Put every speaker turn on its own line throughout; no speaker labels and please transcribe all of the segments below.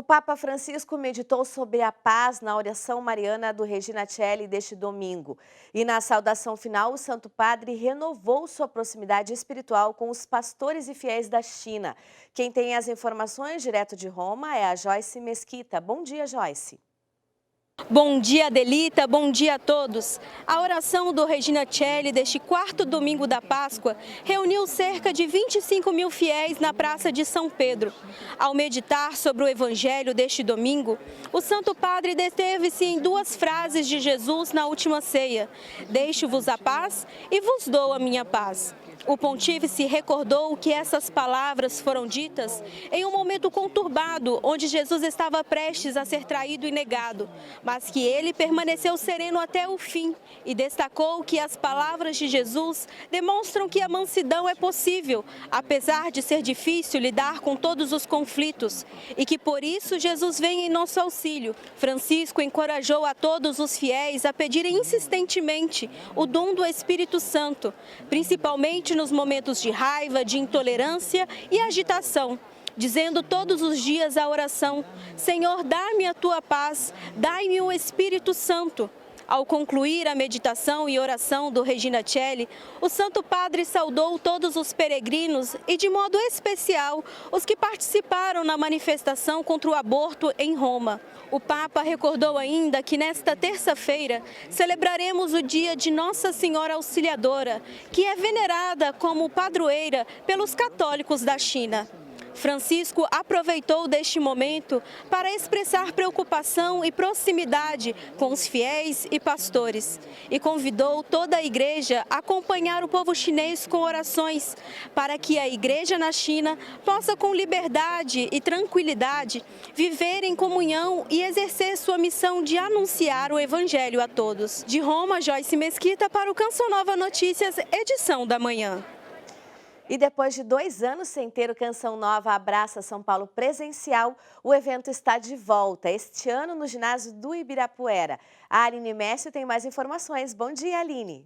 Papa Francisco meditou sobre a paz na oração mariana do Regina Coeli deste domingo. E na saudação final, o Santo Padre renovou sua proximidade espiritual com os pastores e fiéis da China. Quem tem as informações direto de Roma é a Joyce Mesquita. Bom dia, Joyce.
Bom dia, Adelita. Bom dia a todos. A oração do Regina Coeli deste quarto domingo da Páscoa reuniu cerca de 25 mil fiéis na Praça de São Pedro. Ao meditar sobre o Evangelho deste domingo, o Santo Padre deteve-se em duas frases de Jesus na última ceia: "Deixo-vos a paz e vos dou a minha paz". O pontífice recordou que essas palavras foram ditas em um momento conturbado, onde Jesus estava prestes a ser traído e negado, mas que ele permaneceu sereno até o fim e destacou que as palavras de Jesus demonstram que a mansidão é possível, apesar de ser difícil lidar com todos os conflitos, e que por isso Jesus vem em nosso auxílio. Francisco encorajou a todos os fiéis a pedirem insistentemente o dom do Espírito Santo, principalmente nos momentos de raiva, de intolerância e agitação, dizendo todos os dias a oração: "Senhor, dá-me a tua paz, dai-me o Espírito Santo". Ao concluir a meditação e oração do Regina Coeli, o Santo Padre saudou todos os peregrinos e, de modo especial, os que participaram na manifestação contra o aborto em Roma. O Papa recordou ainda que nesta terça-feira celebraremos o dia de Nossa Senhora Auxiliadora, que é venerada como padroeira pelos católicos da China. Francisco aproveitou deste momento para expressar preocupação e proximidade com os fiéis e pastores e convidou toda a igreja a acompanhar o povo chinês com orações para que a igreja na China possa, com liberdade e tranquilidade, viver em comunhão e exercer sua missão de anunciar o Evangelho a todos. De Roma, Joyce Mesquita para o Canção Nova Notícias, edição da manhã.
E depois de 2 anos sem ter o Canção Nova Abraça São Paulo presencial, o evento está de volta, este ano no ginásio do Ibirapuera. A Aline Messi tem mais informações. Bom dia, Aline.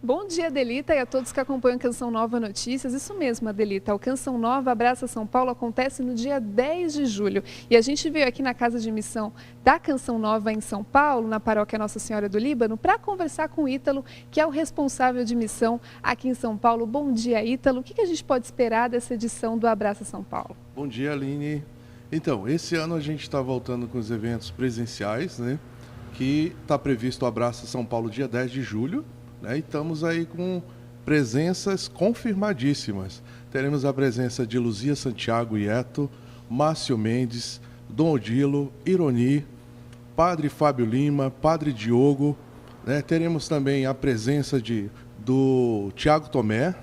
Bom dia, Adelita, e a todos que acompanham Canção Nova Notícias. Isso mesmo, Adelita, o Canção Nova Abraça São Paulo acontece no dia 10 de julho. E a gente veio aqui na Casa de Missão da Canção Nova em São Paulo, na paróquia Nossa Senhora do Líbano, para conversar com o Ítalo, que é o responsável de missão aqui em São Paulo. Bom dia, Ítalo. O que a gente pode esperar dessa edição do Abraça São Paulo?
Bom dia, Aline. Então, esse ano a gente está voltando com os eventos presenciais, né? Que está previsto o Abraça São Paulo dia 10 de julho. E estamos aí com presenças confirmadíssimas. Teremos a presença de Luzia Santiago Ieto, Márcio Mendes, Dom Odilo, Ironi, Padre Fábio Lima, Padre Diogo. Teremos também a presença do Tiago Tomé,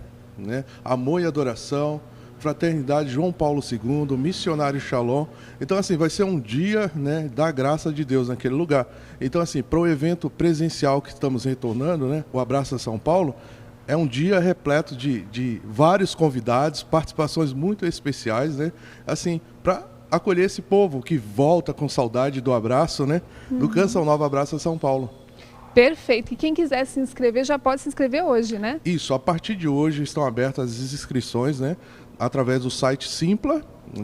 Amor e Adoração, Fraternidade João Paulo II, Missionário Shalom. Então, assim, vai ser um dia, da graça de Deus naquele lugar. Então, assim, para o evento presencial que estamos retornando, o Abraça São Paulo, é um dia repleto de vários convidados, participações muito especiais, assim, para acolher esse povo que volta com saudade do abraço, do Canção Nova Abraça São Paulo.
Perfeito. E quem quiser se inscrever já pode se inscrever hoje, né?
Isso, a partir de hoje estão abertas as inscrições, através do site Simpla,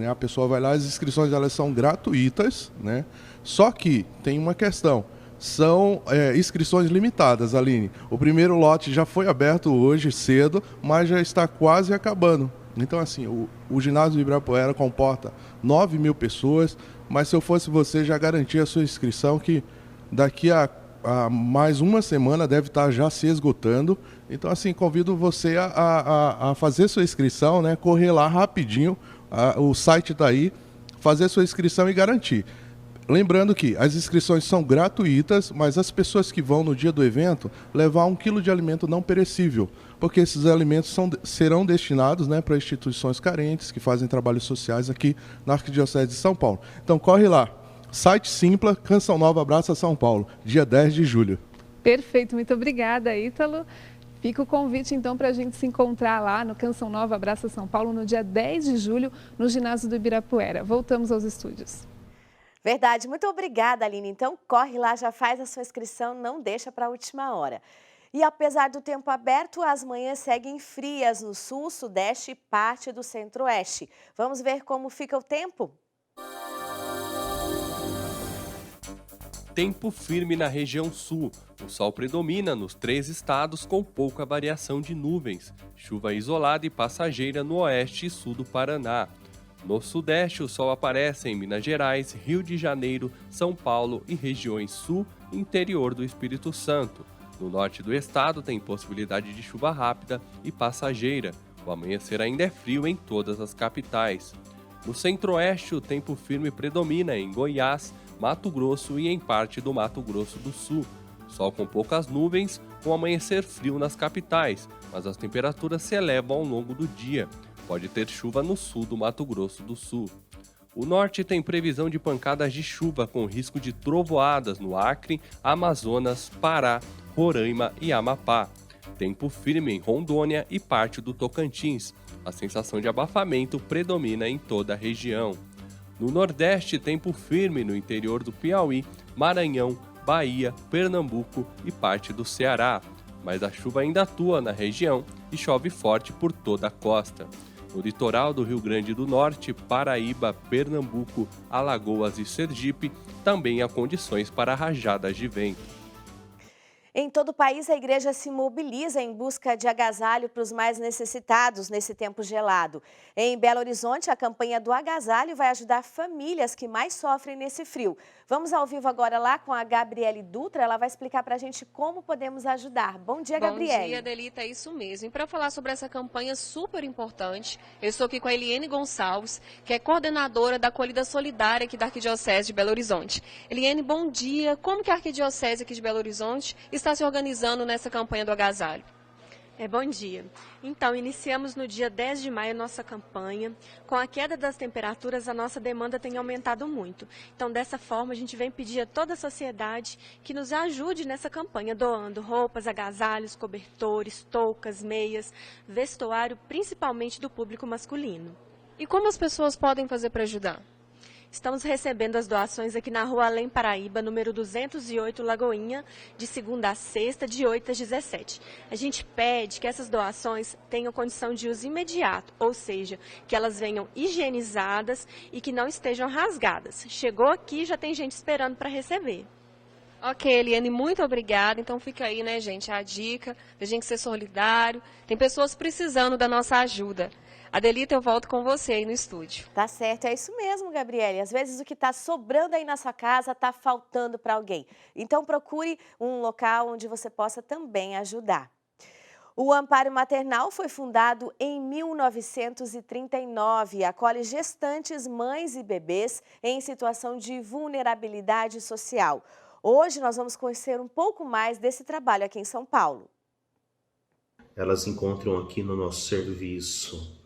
a pessoa vai lá, as inscrições elas são gratuitas, Só que tem uma questão, são inscrições limitadas, Aline. O primeiro lote já foi aberto hoje cedo, mas já está quase acabando. Então, assim, o ginásio do Ibirapuera comporta 9 mil pessoas, mas se eu fosse você, já garantia a sua inscrição, que daqui a mais uma semana deve estar já se esgotando. Então, assim, convido você a fazer sua inscrição, correr lá rapidinho, o site está aí, fazer sua inscrição e garantir. Lembrando que as inscrições são gratuitas, mas as pessoas que vão no dia do evento levar 1 quilo de alimento não perecível, porque esses alimentos serão destinados para instituições carentes que fazem trabalhos sociais aqui na Arquidiocese de São Paulo. Então, corre lá. Site Simpla, Canção Nova Abraça São Paulo, dia 10 de julho.
Perfeito, muito obrigada, Ítalo. Fica o convite, então, para a gente se encontrar lá no Canção Nova Abraça São Paulo, no dia 10 de julho, no ginásio do Ibirapuera. Voltamos aos estúdios.
Verdade, muito obrigada, Aline. Então, corre lá, já faz a sua inscrição, não deixa para a última hora. E apesar do tempo aberto, as manhãs seguem frias no sul, sudeste e parte do centro-oeste. Vamos ver como fica o tempo?
Tempo firme na região sul. O sol predomina nos 3 estados com pouca variação de nuvens. Chuva isolada e passageira no oeste e sul do Paraná. No sudeste, o sol aparece em Minas Gerais, Rio de Janeiro, São Paulo e regiões sul e interior do Espírito Santo. No norte do estado tem possibilidade de chuva rápida e passageira. O amanhecer ainda é frio em todas as capitais. No centro-oeste, o tempo firme predomina em Goiás, Mato Grosso e em parte do Mato Grosso do Sul. Sol com poucas nuvens, com amanhecer frio nas capitais, mas as temperaturas se elevam ao longo do dia. Pode ter chuva no sul do Mato Grosso do Sul. O norte tem previsão de pancadas de chuva com risco de trovoadas no Acre, Amazonas, Pará, Roraima e Amapá. Tempo firme em Rondônia e parte do Tocantins. A sensação de abafamento predomina em toda a região. No nordeste, tempo firme no interior do Piauí, Maranhão, Bahia, Pernambuco e parte do Ceará. Mas a chuva ainda atua na região e chove forte por toda a costa. No litoral do Rio Grande do Norte, Paraíba, Pernambuco, Alagoas e Sergipe, também há condições para rajadas de vento.
Em todo o país, a igreja se mobiliza em busca de agasalho para os mais necessitados nesse tempo gelado. Em Belo Horizonte, a campanha do agasalho vai ajudar famílias que mais sofrem nesse frio. Vamos ao vivo agora lá com a Gabriele Dutra. Ela vai explicar para a gente como podemos ajudar. Bom dia, Gabriele.
Bom dia, Adelita, é isso mesmo. E para falar sobre essa campanha super importante, eu estou aqui com a Eliene Gonçalves, que é coordenadora da Acolhida Solidária aqui da Arquidiocese de Belo Horizonte. Eliene, bom dia. Como que a Arquidiocese aqui de Belo Horizonte está se organizando nessa campanha do agasalho?
Bom dia. Então, iniciamos no dia 10 de maio nossa campanha. Com a queda das temperaturas, a nossa demanda tem aumentado muito. Então, dessa forma, a gente vem pedir a toda a sociedade que nos ajude nessa campanha, doando roupas, agasalhos, cobertores, toucas, meias, vestuário, principalmente do público masculino.
E como as pessoas podem fazer para ajudar?
Estamos recebendo as doações aqui na Rua Além Paraíba, número 208, Lagoinha, de segunda a sexta, de 8 às 17. A gente pede que essas doações tenham condição de uso imediato, ou seja, que elas venham higienizadas e que não estejam rasgadas. Chegou aqui, já tem gente esperando para receber.
Ok, Eliane, muito obrigada. Então fica aí, né, gente, a dica da gente ser solidário. Tem pessoas precisando da nossa ajuda. Adelita, eu volto com você aí no estúdio.
Tá certo, é isso mesmo, Gabriele. Às vezes o que está sobrando aí na sua casa está faltando para alguém. Então procure um local onde você possa também ajudar. O Amparo Maternal foi fundado em 1939 e acolhe gestantes, mães e bebês em situação de vulnerabilidade social. Hoje nós vamos conhecer um pouco mais desse trabalho aqui em São Paulo.
Elas encontram aqui no nosso serviço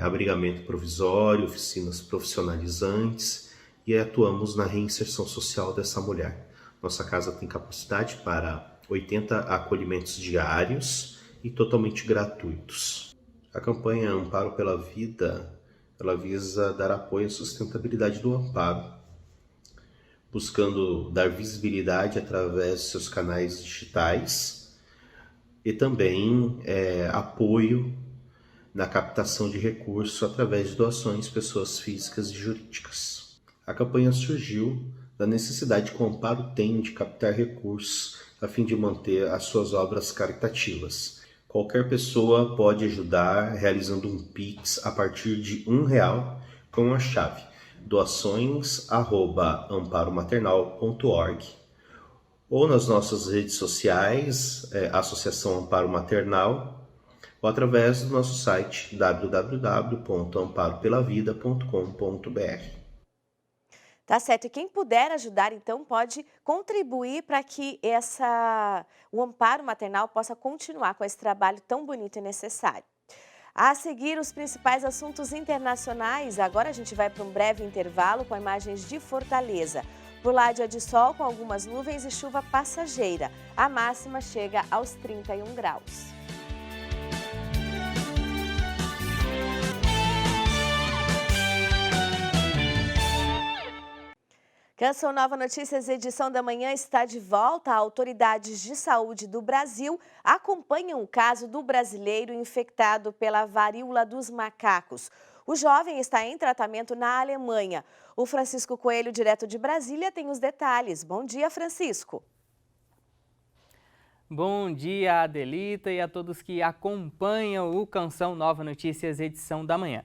abrigamento provisório, oficinas profissionalizantes e atuamos na reinserção social dessa mulher. Nossa casa tem capacidade para 80 acolhimentos diários e totalmente gratuitos. A campanha Amparo pela Vida, ela visa dar apoio à sustentabilidade do amparo, buscando dar visibilidade através de seus canais digitais e também apoio na captação de recursos através de doações de pessoas físicas e jurídicas. A campanha surgiu da necessidade que o Amparo tem de captar recursos a fim de manter as suas obras caritativas. Qualquer pessoa pode ajudar realizando um Pix a partir de R$1 com a chave doações@amparomaternal.org ou nas nossas redes sociais, Associação Amparo Maternal, ou através do nosso site www.amparopelavida.com.br.
Tá certo. E quem puder ajudar, então, pode contribuir para que o Amparo Maternal possa continuar com esse trabalho tão bonito e necessário. A seguir, os principais assuntos internacionais. Agora a gente vai para um breve intervalo com imagens de Fortaleza. Por lá, dia de sol com algumas nuvens e chuva passageira. A máxima chega aos 31 graus. Canção Nova Notícias, edição da manhã, está de volta. Autoridades de saúde do Brasil acompanham o caso do brasileiro infectado pela varíola dos macacos. O jovem está em tratamento na Alemanha. O Francisco Coelho, direto de Brasília, tem os detalhes. Bom dia, Francisco.
Bom dia, Adelita, e a todos que acompanham o Canção Nova Notícias, edição da manhã.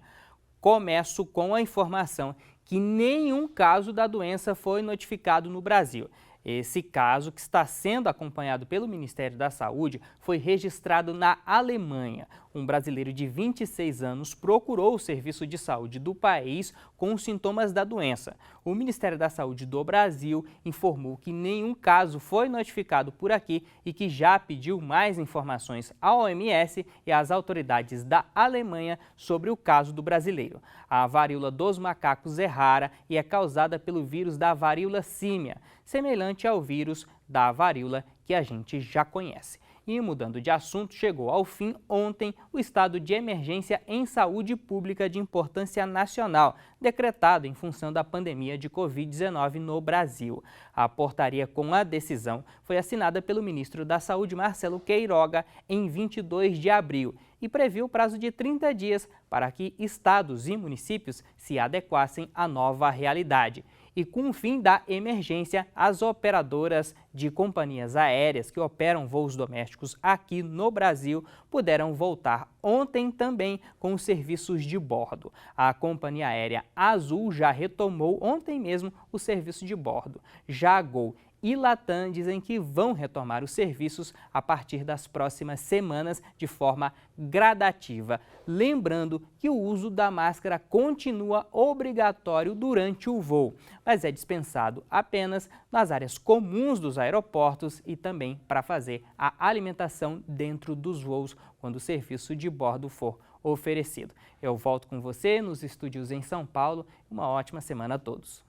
Começo com a informação que nenhum caso da doença foi notificado no Brasil. Esse caso, que está sendo acompanhado pelo Ministério da Saúde, foi registrado na Alemanha. Um brasileiro de 26 anos procurou o serviço de saúde do país com os sintomas da doença. O Ministério da Saúde do Brasil informou que nenhum caso foi notificado por aqui e que já pediu mais informações à OMS e às autoridades da Alemanha sobre o caso do brasileiro. A varíola dos macacos é rara e é causada pelo vírus da varíola símia, semelhante ao vírus da varíola que a gente já conhece. E mudando de assunto, chegou ao fim ontem o estado de emergência em saúde pública de importância nacional, decretado em função da pandemia de Covid-19 no Brasil. A portaria com a decisão foi assinada pelo ministro da Saúde, Marcelo Queiroga, em 22 de abril e previu o prazo de 30 dias para que estados e municípios se adequassem à nova realidade. E com o fim da emergência, as operadoras de companhias aéreas que operam voos domésticos aqui no Brasil puderam voltar ontem também com os serviços de bordo. A companhia aérea Azul já retomou ontem mesmo o serviço de bordo. Já a Gol e Latam dizem que vão retomar os serviços a partir das próximas semanas de forma gradativa. Lembrando que o uso da máscara continua obrigatório durante o voo, mas é dispensado apenas nas áreas comuns dos aeroportos e também para fazer a alimentação dentro dos voos quando o serviço de bordo for oferecido. Eu volto com você nos estúdios em São Paulo. Uma ótima semana a todos.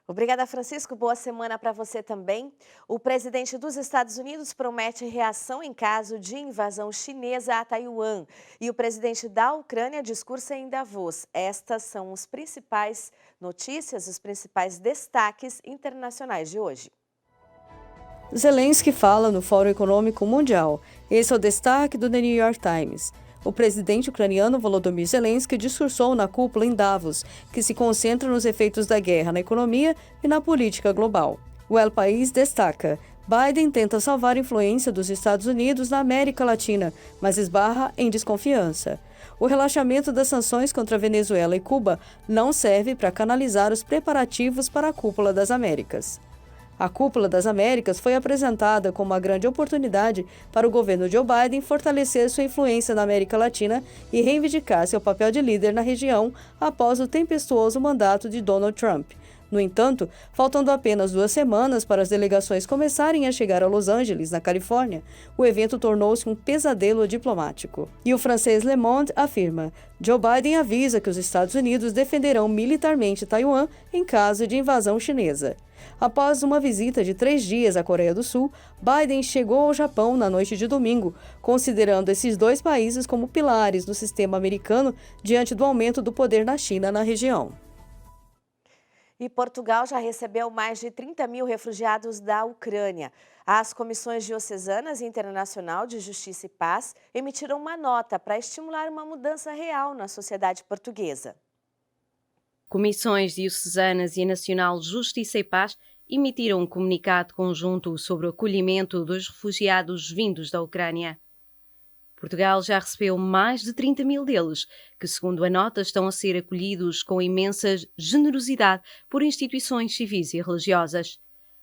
Obrigada, Francisco. Boa semana para você também. O presidente dos Estados Unidos promete reação em caso de invasão chinesa a Taiwan. E o presidente da Ucrânia discursa em Davos. Estas são as principais notícias, os principais destaques internacionais de hoje.
Zelensky fala no Fórum Econômico Mundial. Esse é o destaque do The New York Times. O presidente ucraniano Volodymyr Zelensky discursou na cúpula em Davos, que se concentra nos efeitos da guerra na economia e na política global. O El País destaca: Biden tenta salvar a influência dos Estados Unidos na América Latina, mas esbarra em desconfiança. O relaxamento das sanções contra Venezuela e Cuba não serve para canalizar os preparativos para a Cúpula das Américas. A Cúpula das Américas foi apresentada como uma grande oportunidade para o governo Joe Biden fortalecer sua influência na América Latina e reivindicar seu papel de líder na região após o tempestuoso mandato de Donald Trump. No entanto, faltando apenas 2 semanas para as delegações começarem a chegar a Los Angeles, na Califórnia, o evento tornou-se um pesadelo diplomático. E o francês Le Monde afirma: Joe Biden avisa que os Estados Unidos defenderão militarmente Taiwan em caso de invasão chinesa. Após uma visita de 3 dias à Coreia do Sul, Biden chegou ao Japão na noite de domingo, considerando esses 2 países como pilares do sistema americano diante do aumento do poder da China na região.
E Portugal já recebeu mais de 30 mil refugiados da Ucrânia. As comissões diocesanas e internacional de Justiça e Paz emitiram uma nota para estimular uma mudança real na sociedade portuguesa.
Comissões diocesanas e a Nacional Justiça e Paz emitiram um comunicado conjunto sobre o acolhimento dos refugiados vindos da Ucrânia. Portugal já recebeu mais de 30 mil deles, que, segundo a nota, estão a ser acolhidos com imensa generosidade por instituições civis e religiosas.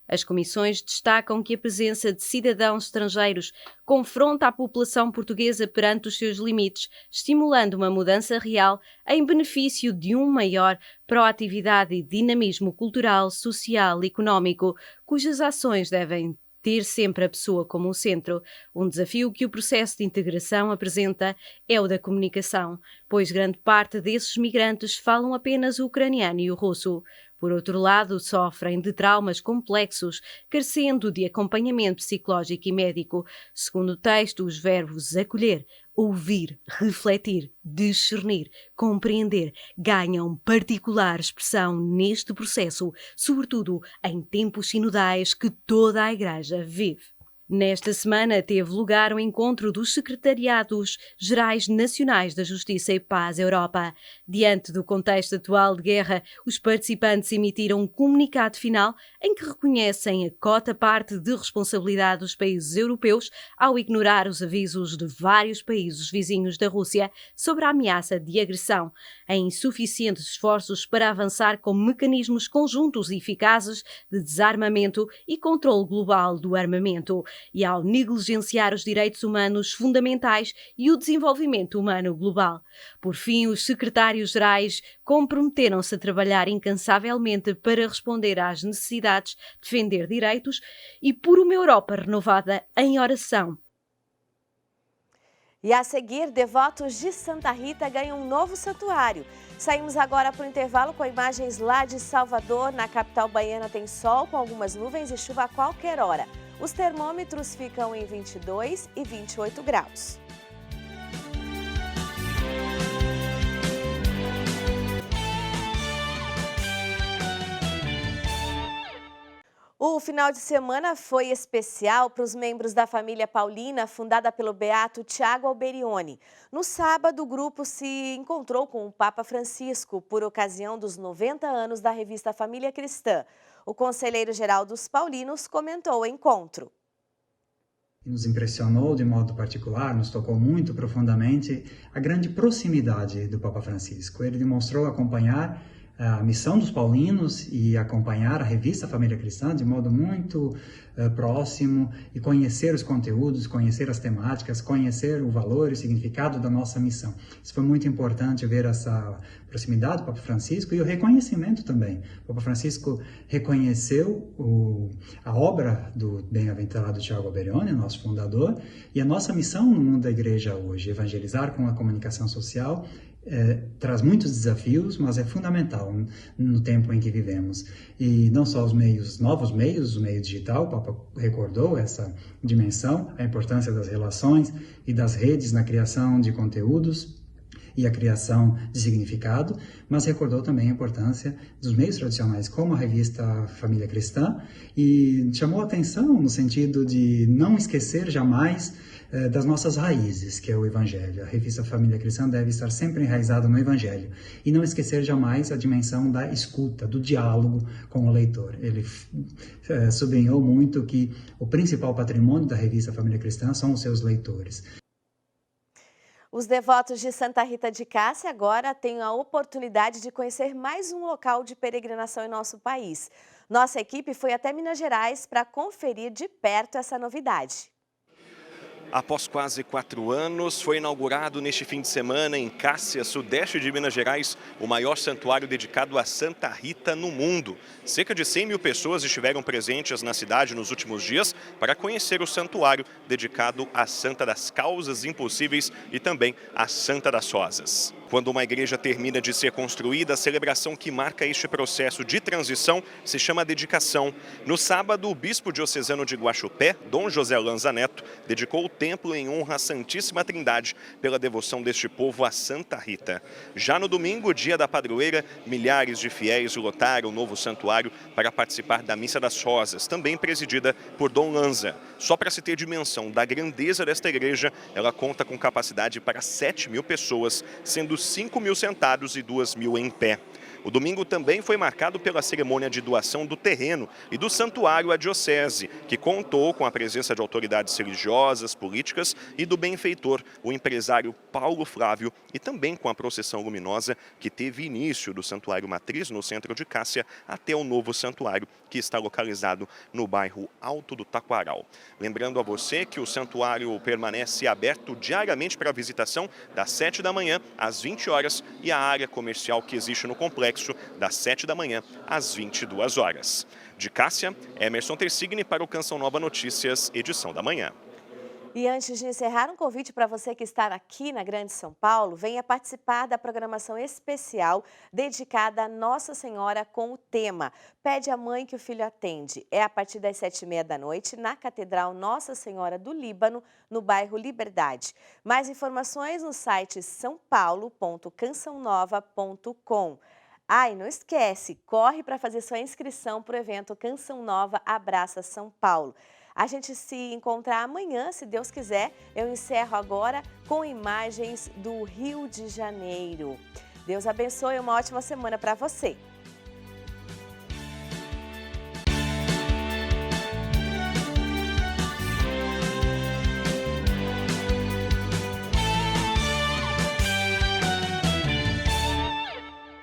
As comissões destacam que a presença de cidadãos estrangeiros confronta a população portuguesa perante os seus limites, estimulando uma mudança real em benefício de maior proatividade e dinamismo cultural, social e económico, cujas ações devem ter sempre a pessoa como o centro. Um desafio que o processo de integração apresenta é o da comunicação, pois grande parte desses migrantes falam apenas o ucraniano e o russo. Por outro lado, sofrem de traumas complexos, carecendo de acompanhamento psicológico e médico. Segundo o texto, os verbos acolher, ouvir, refletir, discernir, compreender ganham particular expressão neste processo, sobretudo em tempos sinodais que toda a Igreja vive. Nesta semana teve lugar o encontro dos Secretariados Gerais Nacionais da Justiça e Paz Europa. Diante do contexto atual de guerra, os participantes emitiram um comunicado final em que reconhecem a cota-parte de responsabilidade dos países europeus ao ignorar os avisos de vários países vizinhos da Rússia sobre a ameaça de agressão. Há insuficientes esforços para avançar com mecanismos conjuntos e eficazes de desarmamento e controle global do armamento. E ao negligenciar os direitos humanos fundamentais e o desenvolvimento humano global. Por fim, os secretários-gerais comprometeram-se a trabalhar incansavelmente para responder às necessidades, defender direitos e por uma Europa renovada em oração.
E a seguir, devotos de Santa Rita ganham um novo santuário. Saímos agora para o intervalo com imagens lá de Salvador. Na capital baiana tem sol com algumas nuvens e chuva a qualquer hora. Os termômetros ficam em 22 e 28 graus. O final de semana foi especial para os membros da família Paulina, fundada pelo beato Tiago Alberione. No sábado, o grupo se encontrou com o Papa Francisco por ocasião dos 90 anos da revista Família Cristã. O conselheiro-geral dos Paulinos comentou o encontro.
Nos impressionou de modo particular, nos tocou muito profundamente a grande proximidade do Papa Francisco. Ele demonstrou acompanhar a missão dos paulinos e acompanhar a revista Família Cristã de modo muito próximo e conhecer os conteúdos, conhecer as temáticas, conhecer o valor e o significado da nossa missão. Isso foi muito importante ver essa proximidade do Papa Francisco e o reconhecimento também. O Papa Francisco reconheceu a obra do bem-aventurado Tiago Alberione, nosso fundador, e a nossa missão no mundo da igreja hoje, evangelizar com a comunicação social, traz muitos desafios, mas é fundamental no tempo em que vivemos. E não só os novos meios, o meio digital, o Papa recordou essa dimensão, a importância das relações e das redes na criação de conteúdos e a criação de significado, mas recordou também a importância dos meios tradicionais, como a revista Família Cristã, e chamou a atenção no sentido de não esquecer jamais das nossas raízes, que é o Evangelho. A revista Família Cristã deve estar sempre enraizada no Evangelho e não esquecer jamais a dimensão da escuta, do diálogo com o leitor. Ele sublinhou muito que o principal patrimônio da revista Família Cristã são os seus leitores.
Os devotos de Santa Rita de Cássia agora têm a oportunidade de conhecer mais um local de peregrinação em nosso país. Nossa equipe foi até Minas Gerais para conferir de perto essa novidade.
Após quase 4 anos, foi inaugurado neste fim de semana em Cássia, sudeste de Minas Gerais, o maior santuário dedicado a Santa Rita no mundo. Cerca de 100 mil pessoas estiveram presentes na cidade nos últimos dias para conhecer o santuário dedicado à Santa das Causas Impossíveis e também à Santa das Rosas. Quando uma igreja termina de ser construída, a celebração que marca este processo de transição se chama dedicação. No sábado, o bispo diocesano de Guaxupé, Dom José Lanza Neto, dedicou o templo em honra à Santíssima Trindade pela devoção deste povo a Santa Rita. Já no domingo, dia da padroeira, milhares de fiéis lotaram o novo santuário para participar da Missa das Rosas, também presidida por Dom Lanza. Só para se ter dimensão da grandeza desta igreja, ela conta com capacidade para 7 mil pessoas, sendo 5 mil sentados e 2 mil em pé. O domingo também foi marcado pela cerimônia de doação do terreno e do santuário à diocese, que contou com a presença de autoridades religiosas, políticas e do benfeitor, o empresário Paulo Flávio, e também com a procissão luminosa que teve início do Santuário Matriz, no centro de Cássia, até o novo santuário, que está localizado no bairro Alto do Taquaral. Lembrando a você que o santuário permanece aberto diariamente para visitação das 7 da manhã às 20 horas e a área comercial que existe no complexo das 7 da manhã às 22 horas. De Cássia, Emerson Tersigni para o Canção Nova Notícias, edição da manhã.
E antes de encerrar, um convite para você que está aqui na Grande São Paulo, venha participar da programação especial dedicada a Nossa Senhora com o tema Pede a Mãe que o Filho Atende. É a partir das 7h30 da noite na Catedral Nossa Senhora do Líbano, no bairro Liberdade. Mais informações no site saopaulo.cançãonova.com. E não esquece, corre para fazer sua inscrição para o evento Canção Nova Abraça São Paulo. A gente se encontra amanhã, se Deus quiser. Eu encerro agora com imagens do Rio de Janeiro. Deus abençoe, uma ótima semana para você.